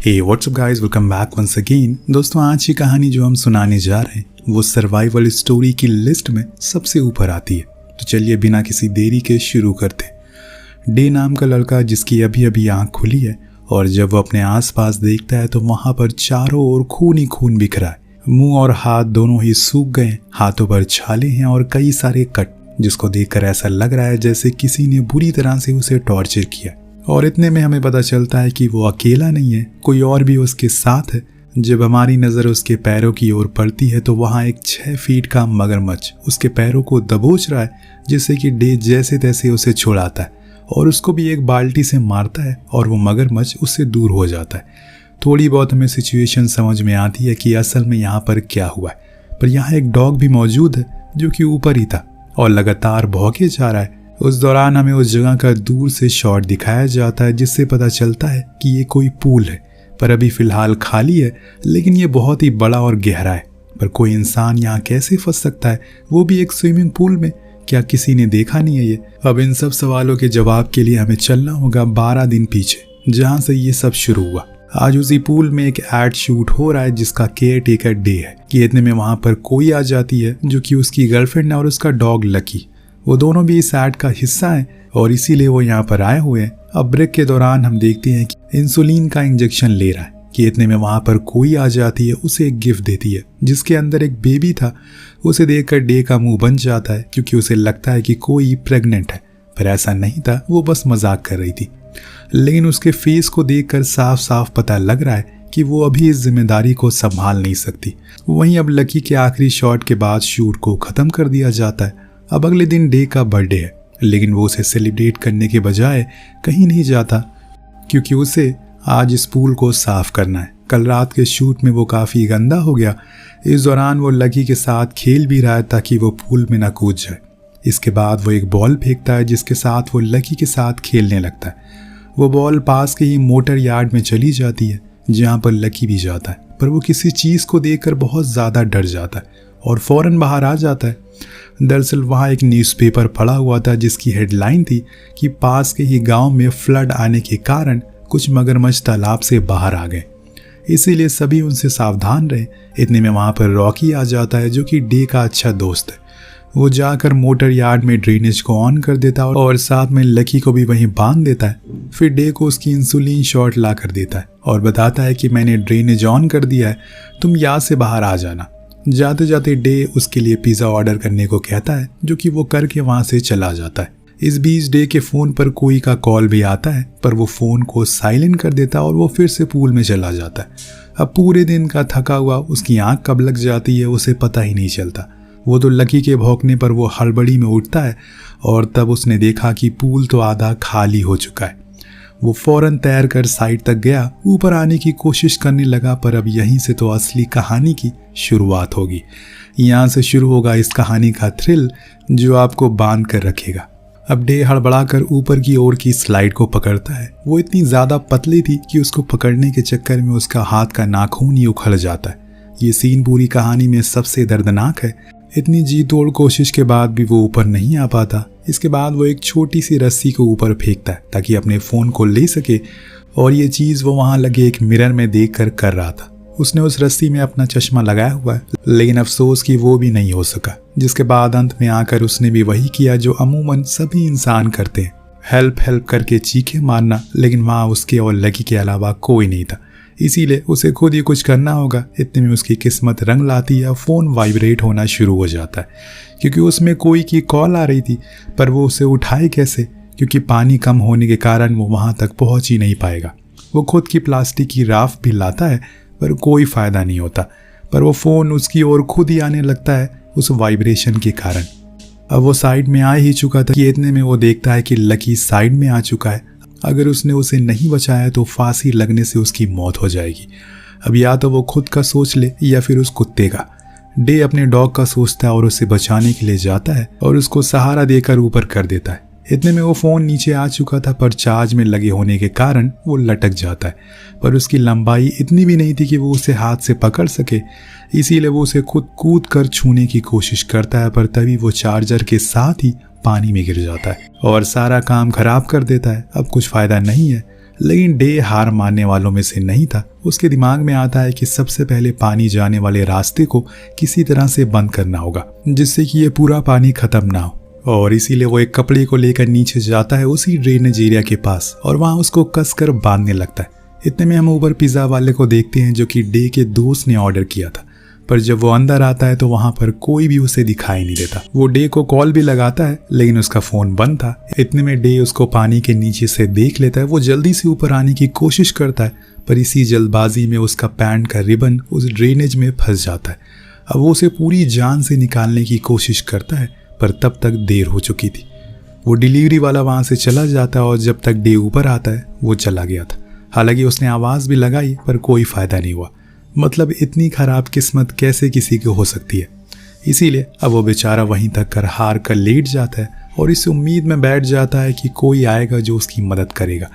हे what's up guys, welcome back once again. दोस्तों, आज की कहानी जो हम सुनाने जा रहे हैं वो सर्वाइवल स्टोरी की लिस्ट में सबसे ऊपर आती है। तो चलिए बिना किसी देरी के शुरू करते। डे नाम का लड़का जिसकी अभी अभी आंख खुली है और जब वो अपने आसपास देखता है तो वहां पर चारों ओर खून ही खून बिखरा है। मुंह और हाथ दोनों ही सूख गए, हाथों पर छाले हैं और कई सारे कट, जिसको देखकर ऐसा लग रहा है जैसे किसी ने बुरी तरह से उसे टॉर्चर किया। और इतने में हमें पता चलता है कि वो अकेला नहीं है, कोई और भी उसके साथ है। जब हमारी नज़र उसके पैरों की ओर पड़ती है तो वहाँ एक 6 फीट का मगरमच्छ उसके पैरों को दबोच रहा है, जिससे कि डे जैसे तैसे उसे छुड़ाता है और उसको भी एक बाल्टी से मारता है और वो मगरमच्छ उससे दूर हो जाता है। थोड़ी बहुत हमें सिचुएशन समझ में आती है कि असल में यहाँ पर क्या हुआ है, पर यहाँ एक डॉग भी मौजूद है जो कि ऊपर ही था और लगातार भौंके जा रहा है। उस दौरान हमें उस जगह का दूर से शॉट दिखाया जाता है, जिससे पता चलता है कि ये कोई पूल है, पर अभी फिलहाल खाली है, लेकिन ये बहुत ही बड़ा और गहरा है। पर कोई इंसान यहाँ कैसे फंस सकता है, वो भी एक स्विमिंग पूल में? क्या किसी ने देखा नहीं है ये? अब इन सब सवालों के जवाब के लिए हमें चलना होगा 12 दिन पीछे, जहाँ से ये सब शुरू हुआ। आज उसी पूल में एक एड शूट हो रहा है जिसका केयर टेकर डे है कि इतने में वहाँ पर कोई आ जाती है जो कि उसकी गर्लफ्रेंड है और उसका डॉग लकी। वो दोनों भी इस ऐड का हिस्सा हैं और इसीलिए वो यहाँ पर आए हुए हैं। अब ब्रेक के दौरान हम देखते हैं कि इंसुलिन का इंजेक्शन ले रहा है कि इतने में वहाँ पर कोई आ जाती है, उसे एक गिफ्ट देती है जिसके अंदर एक बेबी था। उसे देखकर डे का मुंह बन जाता है क्योंकि उसे लगता है कि कोई प्रेग्नेंट है, पर ऐसा नहीं था, वो बस मजाक कर रही थी। लेकिन उसके फेस को देखकर साफ साफ पता लग रहा है कि वो अभी इस जिम्मेदारी को संभाल नहीं सकती। वहीं अब लकी के आखिरी शॉट के बाद शूट को ख़त्म कर दिया जाता है। अब अगले दिन डे का बर्थडे है, लेकिन वो उसे सेलिब्रेट करने के बजाय कहीं नहीं जाता क्योंकि उसे आज इस पूल को साफ करना है। कल रात के शूट में वो काफ़ी गंदा हो गया। इस दौरान वो लकी के साथ खेल भी रहा है ताकि वो पूल में ना कूद जाए। इसके बाद वो एक बॉल फेंकता है जिसके साथ वो लकी के साथ खेलने लगता है। वो बॉल पास के ही मोटर यार्ड में चली जाती है जहाँ पर लकी भी जाता है, पर वो किसी चीज़ को देखकर बहुत ज़्यादा डर जाता है और फौरन बाहर आ जाता है। दरअसल वहाँ एक न्यूज़पेपर पड़ा हुआ था जिसकी हेडलाइन थी कि पास के ही गांव में फ्लड आने के कारण कुछ मगरमच्छ तालाब से बाहर आ गए, इसीलिए सभी उनसे सावधान रहे। इतने में वहाँ पर रॉकी आ जाता है जो कि डे का अच्छा दोस्त है। वो जाकर मोटर यार्ड में ड्रेनेज को ऑन कर देता है और साथ में लकी को भी वहीं बांध देता है। फिर डे को उसकी इंसुलिन शॉट ला कर देता है और बताता है कि मैंने ड्रेनेज ऑन कर दिया है, तुम यहाँ से बाहर आ जाना। जाते जाते डे उसके लिए पिज़्ज़ा ऑर्डर करने को कहता है, जो कि वो करके वहाँ से चला जाता है। इस बीच डे के फ़ोन पर कोई का कॉल भी आता है, पर वो फ़ोन को साइलेंट कर देता है और वो फिर से पूल में चला जाता है। अब पूरे दिन का थका हुआ उसकी आंख कब लग जाती है उसे पता ही नहीं चलता। वो तो लकी के भौंकने पर वो हड़बड़ी में उठता है और तब उसने देखा कि पूल तो आधा खाली हो चुका है। वो फौरन तैर कर साइड तक गया, ऊपर आने की कोशिश करने लगा, पर अब यहीं से तो असली कहानी की शुरुआत होगी। यहाँ से शुरू होगा इस कहानी का थ्रिल जो आपको बांध कर रखेगा। अब डे हड़बड़ाकर ऊपर की ओर की स्लाइड को पकड़ता है। वो इतनी ज़्यादा पतली थी कि उसको पकड़ने के चक्कर में उसका हाथ का नाखून ही उखड़ जाता है। ये सीन पूरी कहानी में सबसे दर्दनाक है। इतनी जी तोड़ कोशिश के बाद भी वो ऊपर नहीं आ पाता। इसके बाद वो एक छोटी सी रस्सी को ऊपर फेंकता है ताकि अपने फ़ोन को ले सके, और ये चीज़ वो वहाँ लगे एक मिरर में देखकर कर रहा था। उसने उस रस्सी में अपना चश्मा लगाया हुआ है, लेकिन अफसोस कि वो भी नहीं हो सका। जिसके बाद अंत में आकर उसने भी वही किया जो अमूमन सभी इंसान करते हैं, हेल्प हेल्प करके चीखे मारना। लेकिन वहाँ उसके और लकी के अलावा कोई नहीं था, इसीलिए उसे खुद ही कुछ करना होगा। इतने में उसकी किस्मत रंग लाती है, फ़ोन वाइब्रेट होना शुरू हो जाता है क्योंकि उसमें कोई की कॉल आ रही थी, पर वो उसे उठाए कैसे क्योंकि पानी कम होने के कारण वो वहाँ तक पहुँच ही नहीं पाएगा। वो खुद की प्लास्टिक की राफ भी लाता है पर कोई फ़ायदा नहीं होता, पर वो फ़ोन उसकी ओर खुद ही आने लगता है उस वाइब्रेशन के कारण। अब वो साइड में आ ही चुका था कि इतने में वो देखता है कि लकी साइड में आ चुका है। अगर उसने उसे नहीं बचाया तो फांसी लगने से उसकी मौत हो जाएगी। अब या तो वो खुद का सोच ले या फिर उस कुत्ते का। डे अपने डॉग का सोचता है और उसे बचाने के लिए जाता है और उसको सहारा देकर ऊपर कर देता है। इतने में वो फ़ोन नीचे आ चुका था, पर चार्ज में लगे होने के कारण वो लटक जाता है, पर उसकी लंबाई इतनी भी नहीं थी कि वो उसे हाथ से पकड़ सके, इसीलिए वो उसे खुद कूद कर छूने की कोशिश करता है, पर तभी वो चार्जर के साथ ही पानी में गिर जाता है और सारा काम खराब कर देता है। अब कुछ फ़ायदा नहीं है, लेकिन डे हार मानने वालों में से नहीं था। उसके दिमाग में आता है कि सबसे पहले पानी जाने वाले रास्ते को किसी तरह से बंद करना होगा जिससे कि ये पूरा पानी खत्म ना हो, और इसीलिए वो एक कपड़े को लेकर नीचे जाता है उसी ड्रेनेज एरिया के पास और वहाँ उसको कसकर बांधने लगता है। इतने में हम ऊपर पिज़्ज़ा वाले को देखते हैं जो कि डे के दोस्त ने ऑर्डर किया था, पर जब वो अंदर आता है तो वहाँ पर कोई भी उसे दिखाई नहीं देता। वो डे को कॉल भी लगाता है लेकिन उसका फ़ोन बंद था। इतने में डे उसको पानी के नीचे से देख लेता है। वो जल्दी से ऊपर आने की कोशिश करता है, पर इसी जल्दबाजी में उसका पैंट का रिबन उस ड्रेनेज में फंस जाता है। अब वो उसे पूरी जान से निकालने की कोशिश करता है, पर तब तक देर हो चुकी थी। वो डिलीवरी वाला वहाँ से चला जाता है और जब तक डे ऊपर आता है वो चला गया था। हालांकि उसने आवाज़ भी लगाई पर कोई फ़ायदा नहीं हुआ। मतलब इतनी खराब किस्मत कैसे किसी की हो सकती है। इसीलिए अब वो बेचारा वहीं तक कर हार कर लेट जाता है और इस उम्मीद में बैठ जाता है कि कोई आएगा जो उसकी मदद करेगा।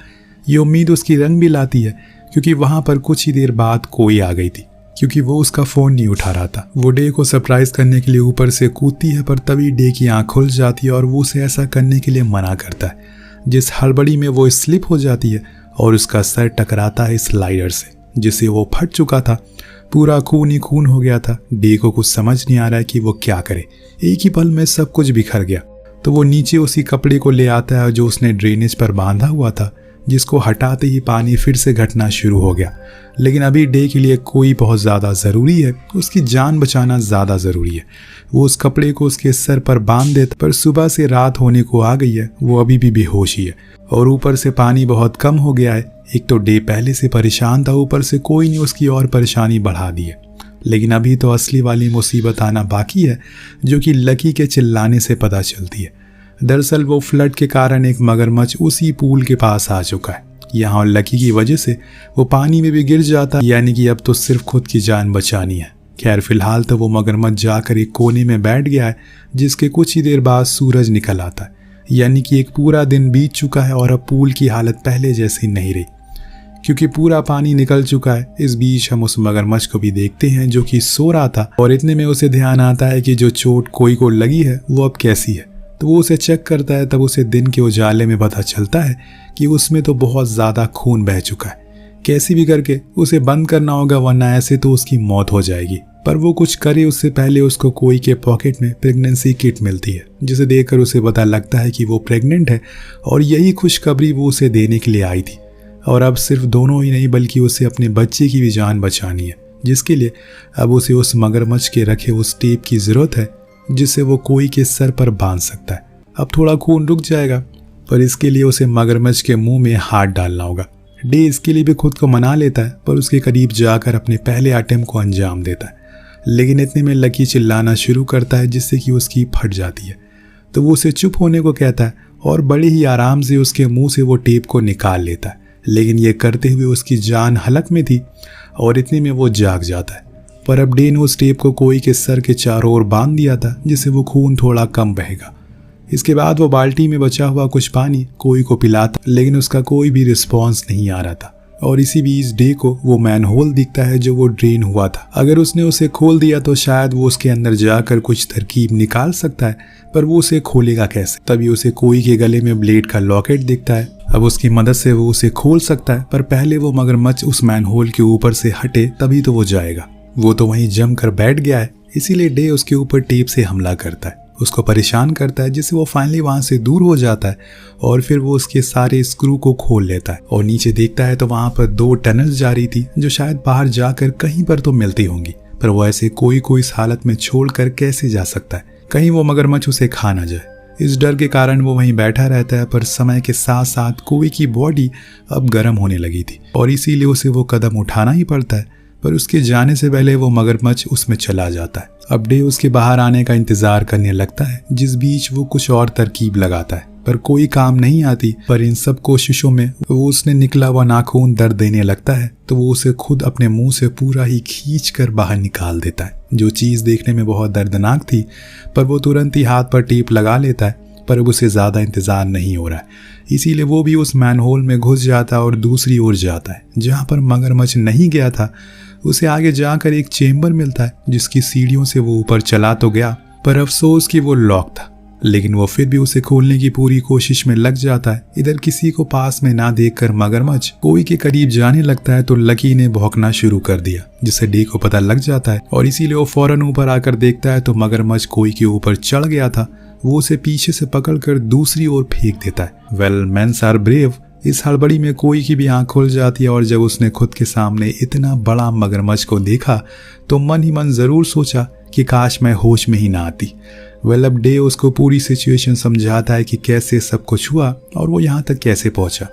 ये उम्मीद उसकी रंग भी लाती है क्योंकि वहाँ पर कुछ ही देर बाद कोई आ गई थी, क्योंकि वो उसका फ़ोन नहीं उठा रहा था। वो डे को सरप्राइज़ करने के लिए ऊपर से कूदती है, पर तभी डे की आँख खुल जाती है और वो उसे ऐसा करने के लिए मना करता है। जिस हड़बड़ी में वो स्लिप हो जाती है और उसका सर टकराता है स्लाइडर से, जिससे वो फट चुका था। पूरा खून ही खून हो गया था। डे को कुछ समझ नहीं आ रहा है कि वो क्या करे। एक ही पल में सब कुछ बिखर गया। तो वो नीचे उसी कपड़े को ले आता है जो उसने ड्रेनेज पर बांधा हुआ था, जिसको हटाते ही पानी फिर से घटना शुरू हो गया। लेकिन अभी डे के लिए कोई बहुत ज़्यादा ज़रूरी है, उसकी जान बचाना ज़्यादा ज़रूरी है। वो उस कपड़े को उसके सर पर बांध देता, पर सुबह से रात होने को आ गई है। वो अभी भी बेहोश ही है और ऊपर से पानी बहुत कम हो गया है। एक तो डे पहले से परेशान था, ऊपर से कोई नहीं उसकी और परेशानी बढ़ा दी है। लेकिन अभी तो असली वाली मुसीबत आना बाकी है, जो कि लकी के चिल्लाने से पता चलती है। दरअसल वो फ्लड के कारण एक मगरमच्छ उसी पूल के पास आ चुका है। यहाँ लकी की वजह से वो पानी में भी गिर जाता, यानी कि अब तो सिर्फ खुद की जान बचानी है। खैर फिलहाल तो वो मगरमच्छ जाकर एक कोने में बैठ गया है, जिसके कुछ ही देर बाद सूरज निकल आता है। यानी कि एक पूरा दिन बीत चुका है और अब पूल की हालत पहले जैसी नहीं रही, क्योंकि पूरा पानी निकल चुका है। इस बीच हम उस मगरमच्छ को भी देखते हैं जो कि सो रहा था, और इतने में उसे ध्यान आता है कि जो चोट कोई को लगी है वो अब कैसी है। तो वो उसे चेक करता है। तब उसे दिन के उजाले में पता चलता है कि उसमें तो बहुत ज़्यादा खून बह चुका है। कैसे भी करके उसे बंद करना होगा, वरना ऐसे तो उसकी मौत हो जाएगी। पर वो कुछ करे उससे पहले उसको कोई के पॉकेट में प्रेगनेंसी किट मिलती है, जिसे देखकर उसे पता लगता है कि वो प्रेग्नेंट है, और यही खुशखबरी वो उसे देने के लिए आई थी। और अब सिर्फ दोनों ही नहीं, बल्कि उसे अपने बच्चे की भी जान बचानी है, जिसके लिए अब उसे उस मगरमच्छ के रखे उस टेप की ज़रूरत है, जिससे वो कोई के सर पर बांध सकता है। अब थोड़ा खून रुक जाएगा, पर इसके लिए उसे मगरमच्छ के मुंह में हाथ डालना होगा। डे इसके लिए भी खुद को मना लेता है, पर उसके करीब जाकर अपने पहले अटेम्प्ट को अंजाम देता है। लेकिन इतने में लकी चिल्लाना शुरू करता है, जिससे कि उसकी फट जाती है। तो वो उसे चुप होने को कहता है और बड़े ही आराम से उसके मुंह से वो टेप को निकाल लेता है। लेकिन ये करते हुए उसकी जान हलक में थी, और इतने में वो जाग जाता है। पर अब डे ने उस टेप को कोई के सर के चारों ओर बांध दिया था, जिससे वो खून थोड़ा कम बहेगा। इसके बाद वो बाल्टी में बचा हुआ कुछ पानी कोई को पिलाता, लेकिन उसका कोई भी रिस्पॉन्स नहीं आ रहा था। और इसी बीच डे को वो मैनहोल दिखता है जो वो ड्रेन हुआ था। अगर उसने उसे खोल दिया तो शायद वो उसके अंदर जाकर कुछ तरकीब निकाल सकता है, पर वो उसे खोलेगा कैसे? तभी उसे कोई के गले में ब्लेड का लॉकेट दिखता है। अब उसकी मदद से वो उसे खोल सकता है, पर पहले वो मगरमच्छ उस मैनहोल के ऊपर से हटे, तभी तो वो जाएगा। वो तो वहीं जम कर बैठ गया है, इसीलिए डे उसके ऊपर टेप से हमला करता है, उसको परेशान करता है, जिससे वो फाइनली वहां से दूर हो जाता है। और फिर वो उसके सारे स्क्रू को खोल लेता है और नीचे देखता है तो वहां पर 2 टनल्स जारी थी, जो शायद बाहर जाकर कहीं पर तो मिलती होंगी। पर वो ऐसे कोई को इस हालत में छोड़कर कैसे जा सकता है? कहीं वो मगरमच्छ उसे खा ना जाए। इस डर के कारण वो वहीं बैठा रहता है। पर समय के साथ साथ कोई की बॉडी अब गर्म होने लगी थी, और इसीलिए उसे वो कदम उठाना ही पड़ता है। पर उसके जाने से पहले वो मगरमच्छ उसमें चला जाता है। अब डे उसके बाहर आने का इंतजार करने लगता है, जिस बीच वो कुछ और तरकीब लगाता है, पर कोई काम नहीं आती। पर इन सब कोशिशों में वो उसने निकला हुआ नाखून दर्द देने लगता है, तो वो उसे खुद अपने मुंह से पूरा ही खींच कर बाहर निकाल देता है, जो चीज़ देखने में बहुत दर्दनाक थी। पर वो तुरंत ही हाथ पर टेप लगा लेता है, पर उसे ज़्यादा इंतज़ार नहीं हो रहा है, इसीलिए वो भी उस मैनहोल में घुस जाता है और दूसरी ओर जाता है जहाँ पर मगरमच्छ नहीं गया था। उसे आगे जाकर एक चेम्बर मिलता है, जिसकी सीढ़ियों से वो ऊपर चला तो गया, पर अफसोस कि वो लॉक था। लेकिन वो फिर भी उसे खोलने की पूरी कोशिश में लग जाता है। इधर किसी को पास में ना देखकर मगरमच्छ कोई के करीब जाने लगता है तो लकी ने भौंकना शुरू कर दिया, जिससे डे को पता लग जाता है और इसीलिए वो फौरन ऊपर आकर देखता है तो मगरमच्छ कोई के ऊपर चढ़ गया था। वो उसे पीछे से पकड़कर दूसरी ओर फेंक देता है। Well, mens are brave. इस हड़बड़ी में कोई की भी आंख खुल जाती है और जब उसने खुद के सामने इतना बड़ा मगरमच्छ को देखा तो मन ही मन जरूर सोचा कि काश मैं होश में ही ना आती। वेल, अब डे उसको पूरी सिचुएशन समझाता है कि कैसे सब कुछ हुआ और वो यहाँ तक कैसे पहुंचा।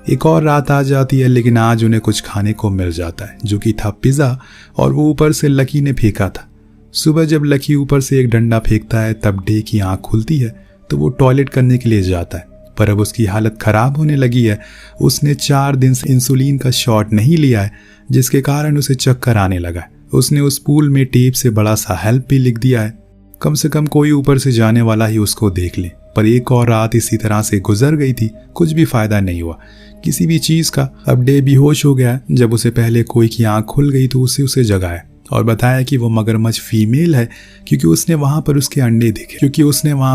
एक और रात आ जाती है, लेकिन आज उन्हें कुछ खाने को मिल जाता है, जो कि था पिज़्ज़ा, और वो ऊपर से लकी ने फेंका था। सुबह जब लकी ऊपर से एक डंडा फेंकता है तब डे की आंख खुलती है तो वो टॉयलेट करने के लिए जाता है, पर अब उसकी हालत खराब होने लगी है। उसने 4 दिन से इंसुलिन का शॉट नहीं लिया है, जिसके कारण उसे चक्कर आने लगा है। उसने उस पूल में टेप से बड़ा सा हेल्प भी लिख दिया है, कम से कम कोई ऊपर से जाने वाला ही उसको देख ले। पर एक और रात इसी तरह से गुजर गई थी, कुछ भी फायदा नहीं हुआ किसी भी चीज का। अब डे बेहोश हो गया। जब उसे पहले कोई की आंख खुल गई तो उसे जगाया और बताया कि वो मगरमच्छ फीमेल है, क्योंकि उसने वहां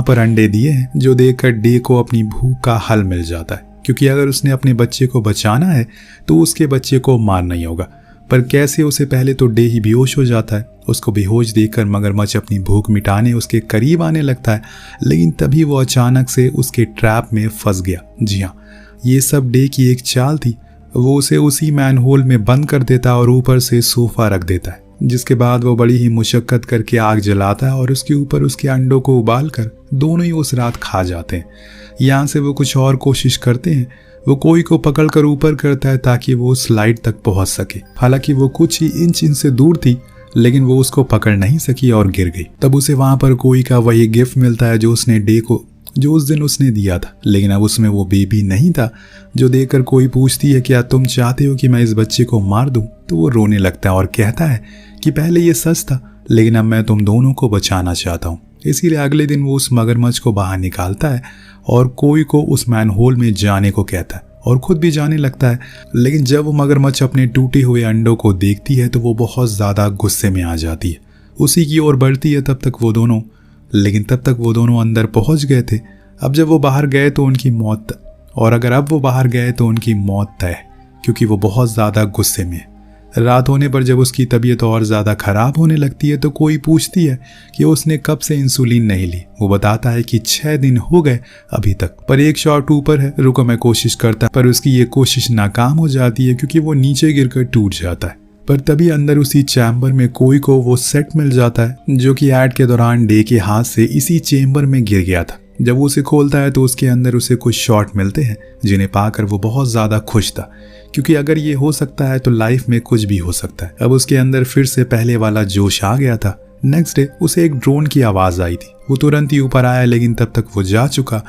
पर अंडे दिए हैं, जो देखकर डे को अपनी भूख का हल मिल जाता है। क्योंकि अगर उसने अपने बच्चे को बचाना है तो उसके बच्चे को मारना ही होगा। पर कैसे, उसे पहले तो डे ही बेहोश हो जाता है। उसको बेहोश देखकर मगरमच्छ अपनी भूख मिटाने उसके करीब आने लगता है, लेकिन तभी वो अचानक से उसके ट्रैप में फंस गया। जी हाँ, ये सब डे की एक चाल थी। वो उसे उसी मैनहोल में बंद कर देता और ऊपर से सोफा रख देता है, जिसके बाद वो बड़ी ही मुशक्कत करके आग जलाता है और उसके ऊपर उसके अंडों को उबालकर दोनों ही उस रात खा जाते हैं। यहाँ से वो कुछ और कोशिश करते हैं। वो कोई को पकड़कर ऊपर करता है ताकि वो स्लाइड तक पहुंच सके। हालांकि वो कुछ ही इंच इनसे दूर थी, लेकिन वो उसको पकड़ नहीं सकी और गिर गई। तब उसे वहां पर कोई का वही गिफ्ट मिलता है जो उसने डे को जो उस दिन उसने दिया था, लेकिन अब उसमें वो बेबी नहीं था। जो देखकर कोई पूछती है क्या तुम चाहते हो कि मैं इस बच्चे को मार दूं, तो वो रोने लगता है और कहता है कि पहले ये सच था, लेकिन अब मैं तुम दोनों को बचाना चाहता हूँ। इसीलिए अगले दिन वो उस मगरमच्छ को बाहर निकालता है और कोई को उस मैनहोल में जाने को कहता है और खुद भी जाने लगता है। लेकिन जब वो मगरमच्छ अपने टूटे हुए अंडों को देखती है तो वो बहुत ज़्यादा गुस्से में आ जाती है, उसी की ओर बढ़ती है। तब तक वो दोनों अंदर पहुंच गए थे। अब जब वो बाहर गए तो उनकी मौत तय, क्योंकि वो बहुत ज़्यादा गुस्से में है। रात होने पर जब उसकी तबीयत और ज़्यादा खराब होने लगती है तो कोई पूछती है कि उसने कब से इंसुलिन नहीं ली। वो बताता है कि 6 दिन हो गए अभी तक, पर एक शॉट ऊपर है, रुको मैं कोशिश करता, पर उसकी ये कोशिश नाकाम हो जाती है क्योंकि वो नीचे गिरकर टूट जाता है। पर तभी अंदर उसी चैम्बर में कोई को वो सेट मिल जाता है जो कि ऐड के दौरान डे के हाथ से इसी चेम्बर में गिर गया था। जब वो उसे खोलता है तो उसके अंदर उसे कुछ शॉट मिलते हैं, जिन्हें पाकर वो बहुत ज़्यादा खुश था, क्योंकि अगर ये हो सकता है तो लाइफ में कुछ भी हो सकता है। अब उसके अंदर फिर से पहले वाला जोश आ गया था। नेक्स्ट डे उसे एक ड्रोन की आवाज़ आई थी। वो तुरंत ही ऊपर आया, लेकिन तब तक वो जा चुका।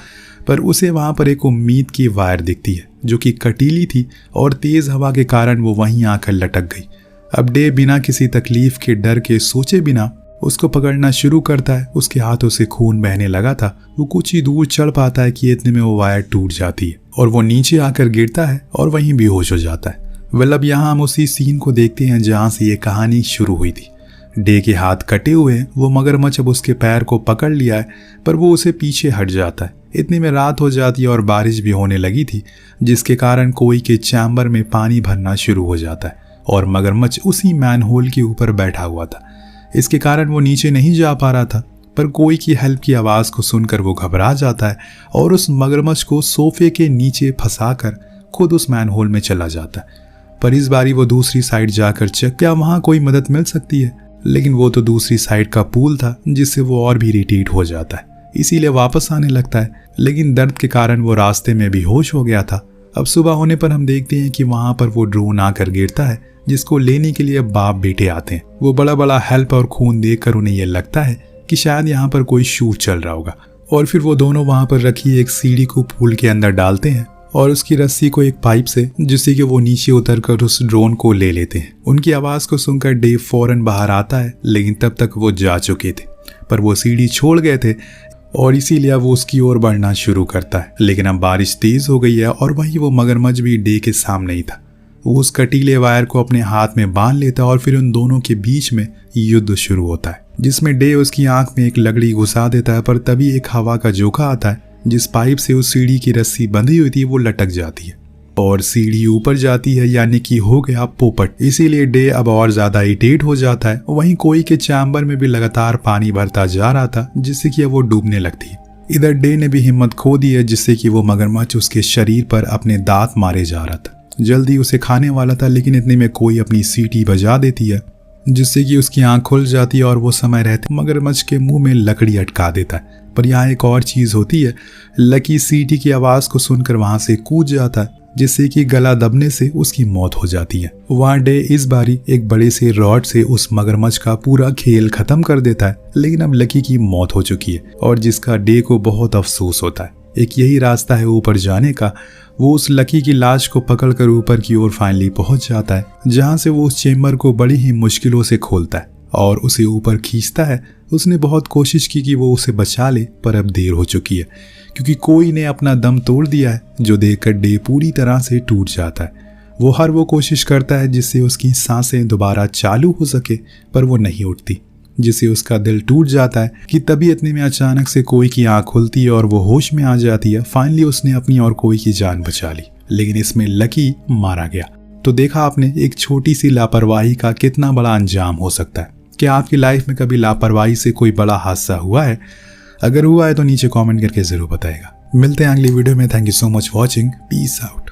पर उसे वहाँ पर एक उम्मीद की वायर दिखती है जो कि कटीली थी और तेज़ हवा के कारण वो वहीं आकर लटक गई। अब डे बिना किसी तकलीफ के डर के सोचे बिना उसको पकड़ना शुरू करता है। उसके हाथों से खून बहने लगा था। वो कुछ ही दूर चढ़ पाता है कि इतने में वो वायर टूट जाती है और वो नीचे आकर गिरता है और वहीं बेहोश हो जाता है। वेल, अब यहाँ हम उसी सीन को देखते हैं जहाँ से ये कहानी शुरू हुई थी। डे के हाथ कटे हुए हैं। वो मगरमच्छ अब उसके पैर को पकड़ लिया है, पर वो उसे पीछे हट जाता है। इतने में रात हो जाती है और बारिश भी होने लगी थी, जिसके कारण कोई के चैम्बर में पानी भरना शुरू हो जाता है और मगरमच्छ उसी मैनहोल के ऊपर बैठा हुआ था। इसके कारण वो नीचे नहीं जा पा रहा था, पर कोई की हेल्प की आवाज़ को सुनकर वो घबरा जाता है और उस मगरमच्छ को सोफे के नीचे फंसाकर खुद उस मैनहोल में चला जाता है। पर इस बारी वो दूसरी साइड जाकर चेक क्या वहाँ कोई मदद मिल सकती है, लेकिन वो तो दूसरी साइड का पूल था, जिससे वो और भी इरिटेट हो जाता है। इसीलिए वापस आने लगता है, लेकिन दर्द के कारण वो रास्ते में बेहोश हो गया था। अब सुबह होने पर हम देखते हैं कि वहाँ पर वो ड्रोन आकर गिरता है, जिसको लेने के लिए बाप बेटे आते हैं। वो बड़ा बड़ा हेल्प और खून देखकर उन्हें यह लगता है कि शायद यहाँ पर कोई शूट चल रहा होगा, और फिर वो दोनों वहाँ पर रखी एक सीढ़ी को पूल के अंदर डालते हैं और उसकी रस्सी को एक पाइप से, जिससे कि वो नीचे उतरकर उस ड्रोन को ले लेते हैं। उनकी आवाज़ को सुनकर डेव फौरन बाहर आता है, लेकिन तब तक वो जा चुके थे। पर वो सीढ़ी छोड़ गए थे और इसीलिए वो उसकी ओर बढ़ना शुरू करता है। लेकिन अब बारिश तेज हो गई है और वहीं वो मगरमच्छ भी डे के सामने ही था। वो उस कटीले वायर को अपने हाथ में बांध लेता है और फिर उन दोनों के बीच में युद्ध शुरू होता है। जिसमें डे उसकी आंख में एक लकड़ी घुसा देता है, पर तभी एक हवा का झोंका आता है जिस पाइप से उस सीढ़ी की रस्सी बंधी हुई थी वो लटक जाती है और सीढ़ी ऊपर जाती है, यानी कि हो गया पोपट। इसीलिए डे अब और ज्यादा इरिटेट हो जाता है। वहीं कोई के चैम्बर में भी लगातार पानी भरता जा रहा था जिससे कि वो डूबने लगती है। इधर डे ने भी हिम्मत खो दी है जिससे कि वो मगरमच्छ उसके शरीर पर अपने दांत मारे जा रहा था। जल्दी उसे खाने वाला था, लेकिन इतने में कोई अपनी सीटी बजा देती है जिससे कि उसकी आंख खुल जाती है और वो समय रहते मगरमच्छ के मुंह में लकड़ी अटका देता है। पर यहाँ एक और चीज होती है, लकी सीटी की आवाज को सुनकर वहां से कूद जाता है जिससे कि गला दबने से उसकी मौत हो जाती है। वहाँ डे इस बारी एक बड़े से रॉड से उस मगरमच्छ का पूरा खेल खत्म कर देता है, लेकिन अब लकी की मौत हो चुकी है और जिसका डे को बहुत अफसोस होता है। एक यही रास्ता है ऊपर जाने का। वो उस लकी की लाश को पकड़कर ऊपर की ओर फाइनली पहुंच जाता है, जहां से वो उस चेम्बर को बड़ी ही मुश्किलों से खोलता है और उसे ऊपर खींचता है। उसने बहुत कोशिश की कि वो उसे बचा ले, पर अब देर हो चुकी है क्योंकि कोई ने अपना दम तोड़ दिया है, जो देखकर डे पूरी तरह से टूट जाता है। वो हर वो कोशिश करता है जिससे उसकी सांसें दोबारा चालू हो सके, पर वो नहीं उठती, जिससे उसका दिल टूट जाता है कि तभी इतने में अचानक से कोई की आंख खुलती है और वो होश में आ जाती है। फाइनली उसने अपनी और कोई की जान बचा ली, लेकिन इसमें लकी मारा गया। तो देखा आपने एक छोटी सी लापरवाही का कितना बड़ा अंजाम हो सकता है। क्या आपकी लाइफ में कभी लापरवाही से कोई बड़ा हादसा हुआ है? अगर हुआ है तो नीचे कमेंट करके जरूर बताएगा। मिलते हैं अगली वीडियो में। Thank you so much watching. Peace out.